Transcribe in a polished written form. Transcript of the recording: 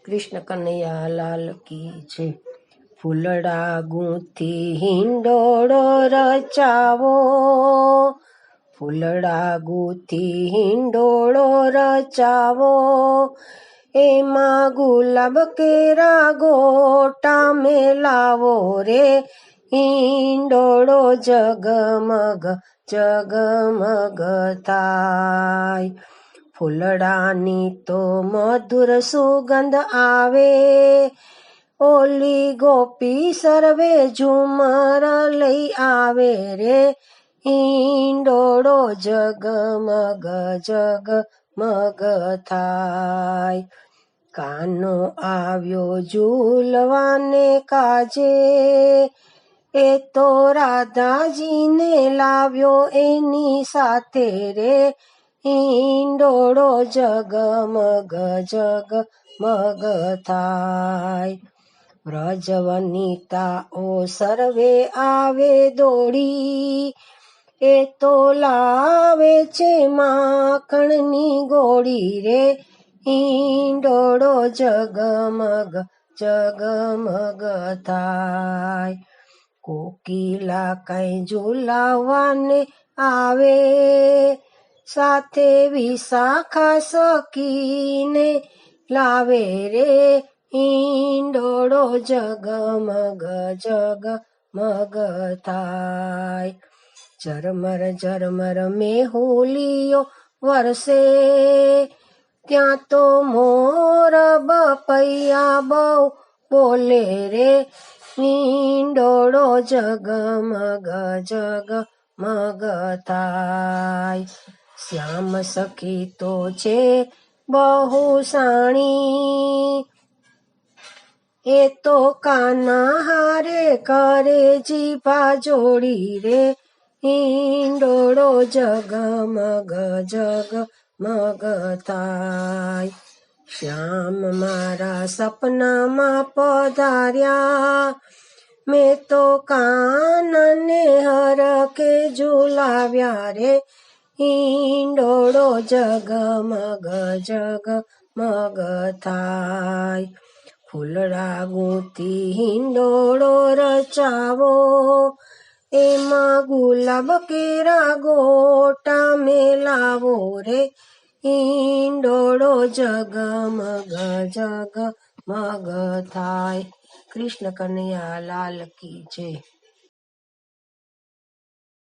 કૃષ્ણ કનૈયા લાલ કી જય. ફૂલડા ગૂંથી હિંડોળો રચાવો, ફૂલડા ગૂંથી હિંડોળો રચાવો, એમાં ગુલાબ કેરા ગોટા મેલાવો રે, હિંડોળો જગમગ જગમગ થાય. ફૂલડાની તો મધુર સુગંધ આવે, ઓલી ગોપી સર્વે ઝુમર લઈ આવે રે, હિંડોળો જગમગ જગમગ થાય. કાનો આવ્યો ઝૂલવાને કાજે, એ તો રાધાજીને લાવ્યો એની સાથે રે, હિંડોળો જગમગ જગમગ થાય. વ્રજવનિતાઓ સર્વે આવે દોડી, એ તો લાવે છે માખણની ગોળી રે, હિંડોળો જગમગ જગમગ થાય. કોકિલા કઈ ઝુલાવવાને આવે, સાથે વિશાખા સખીને લાવે રે, હિંડોળો જગમગ જગમગ થાય. ઝરમર ઝરમર મેહુલીઓ વરસે, ત્યાં તો મોર બપૈયા બહુ બોલે રે, હિંડોળો જગમગ જગમગ થાય. શ્યામ સખી તો છે બહુ સાણી, એ તો કાના હારે કરે જીભા જોડી રે, હિંડોળો જગમગ જગમગ થાય. શ્યામ મારા સપનામાં પધાર્યા, મેં તો કાનને હરખે ઝુલાવ્યા રે, હિંડોળો જગમગ જગમગ થાય. ફૂલડા ગૂંથી હિંડોળો રચાવો, એમાં ગુલાબ કેરા ગોટા મેલાવો રે, હિંડોળો જગમગ જગમગ થાય. કૃષ્ણ કનૈયા લાલ કી જય.